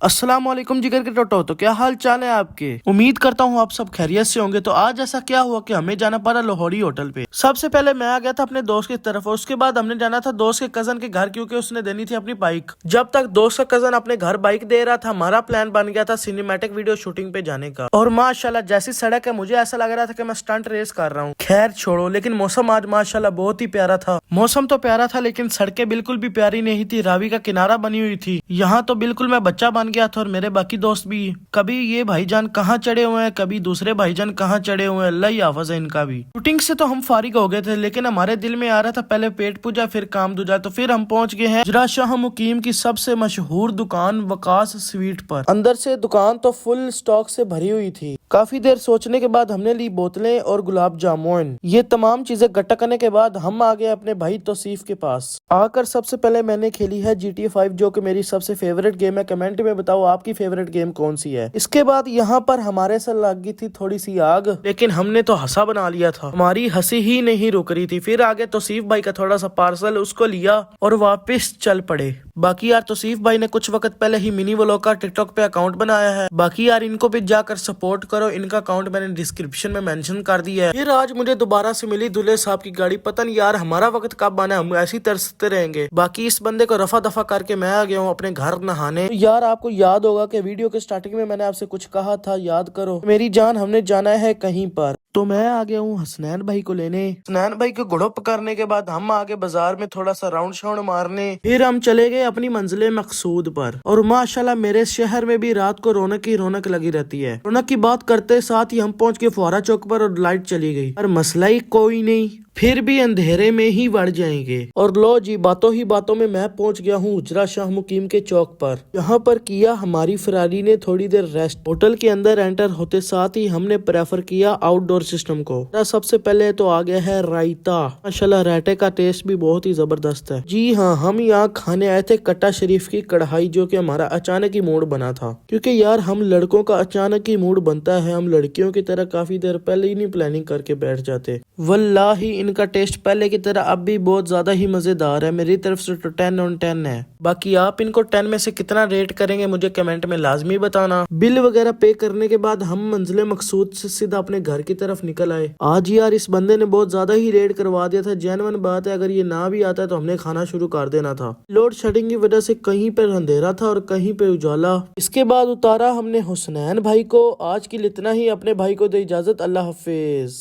अस्सलाम वालेकुम जिगर के टोटो। तो क्या हाल चाल है आपके? उम्मीद करता हूँ आप सब खैरियत से होंगे। तो आज ऐसा क्या हुआ कि हमें जाना पड़ा लाहौरी होटल पे। सबसे पहले मैं आ गया था अपने दोस्त की तरफ और उसके बाद हमने जाना था दोस्त के कजन के घर, क्योंकि उसने देनी थी अपनी बाइक। जब तक दोस्त का कजन अपने घर बाइक दे रहा था, हमारा प्लान बन गया था सिनेमैटिक वीडियो शूटिंग पे जाने का। और माशाल्लाह जैसी सड़क है, मुझे ऐसा लग रहा था कि मैं स्टंट रेस कर रहा हूँ। खैर छोड़ो, लेकिन मौसम आज माशाल्लाह बहुत ही प्यारा था। मौसम तो प्यारा था लेकिन सड़कें बिल्कुल भी प्यारी नहीं थी। रावी का किनारा बनी हुई थी। यहाँ तो बिल्कुल मैं बच्चा बन गया था और मेरे बाकी दोस्त भी। कभी ये भाईजान कहाँ चढ़े हुए हैं, कभी दूसरे भाईजान कहाँ चढ़े हुए हैं। अल्लाह ही हाफिज है इनका भी। शूटिंग से तो हम फारिग हो गए थे, लेकिन हमारे दिल में आ रहा था पहले पेट पूजा फिर काम दूजा। तो फिर हम पहुंच गए हैं जरा शाह मुकीम की सबसे मशहूर दुकान वकास स्वीट पर। अंदर से दुकान तो फुल स्टॉक से भरी हुई थी। काफी देर सोचने के बाद हमने ली बोतलें और गुलाब जामुन। ये तमाम चीजें इकट्ठा करने के बाद हम आ गए अपने भाई तौसीफ के पास। आकर सबसे पहले मैंने खेली है GTA 5, जो कि मेरी सबसे फेवरेट गेम है। कमेंट में बताओ आपकी फेवरेट गेम कौन सी है। इसके बाद यहाँ पर हमारे से लग गई थी थोड़ी सी आग, लेकिन हमने तो हंसा बना लिया था। हमारी हंसी ही नहीं रुक रही थी। फिर आगे तौसीफ भाई का थोड़ा सा पार्सल, उसको लिया और वापस चल पड़े। बाकी यार तौसीफ भाई ने कुछ वक्त पहले ही मिनी व्लॉग का टिकटॉक पे अकाउंट बनाया है। बाकी यार इनको भी जाकर सपोर्ट करो। इनका अकाउंट मैंने डिस्क्रिप्शन में मेंशन कर दिया है। फिर आज मुझे दोबारा से मिली दूल्हे साहब की गाड़ी। पता नहीं यार हमारा वक्त कब आना है, हम ऐसे ही तरसते रहेंगे। बाकी इस बंदे को रफा दफा करके मैं आ गया हूँ अपने घर नहाने। तो यार आपको याद होगा कि वीडियो के स्टार्टिंग में मैंने आपसे कुछ कहा था, याद करो मेरी जान, हमने जाना है कहीं पर। तो मैं आ गया हूँ हसनैन भाई को लेने। हसनैन भाई को गुड़प करने के बाद हम आगे बाजार में थोड़ा सा राउंड शाउंड मारने। फिर हम चले गए अपनी मंजिले मकसूद पर। और माशाल्लाह मेरे शहर में भी रात को रौनक ही रौनक लगी रहती है। रौनक की बात करते साथ ही हम पहुंच गए फुहारा चौक पर और लाइट चली गई। पर मसला ही कोई नहीं, फिर भी अंधेरे में ही बढ़ जाएंगे। और लो जी बातों ही बातों में मैं पहुंच गया हूँ उजरा शाह मुकीम के चौक पर। यहाँ पर किया हमारी फरारी ने थोड़ी देर रेस्ट। होटल के अंदर एंटर होते साथ ही हमने प्रेफर किया आउटडोर सिस्टम को। सबसे पहले तो आ गया है रायता। माशाल्लाह रायते का टेस्ट भी बहुत ही जबरदस्त है। जी हाँ, हम यहाँ खाने आए थे कट्टा शरीफ की कढ़ाई, जो कि हमारा अचानक ही मूड बना था। क्योंकि यार हम लड़कों का अचानक ही मूड बनता है, हम लड़कियों की तरह काफी देर पहले ही नहीं प्लानिंग करके बैठ जाते। वल्लाही इनका टेस्ट पहले की तरह अब भी बहुत ज्यादा ही मजेदार है। मेरी तरफ से तो 10 on 10 है। बाकी आप इनको 10 में से कितना रेट करेंगे मुझे कमेंट में लाजमी बताना। बिल वगैरह पे करने के बाद हम मंजिले मकसूद से सीधा अपने घर की तरफ निकल आए। आज यार इस बंदे ने बहुत ज्यादा ही रेट करवा दिया था। जेन्युइन बात है, अगर ये ना भी आता है तो हमने खाना शुरू कर देना था। लोड शेडिंग की वजह से कहीं पे अंधेरा था और कहीं पे उजाला। इसके बाद उतारा हमने हुसनैन भाई को। आज के लिए इतना ही। अपने भाई को दे इजाजत। अल्लाह हाफिज।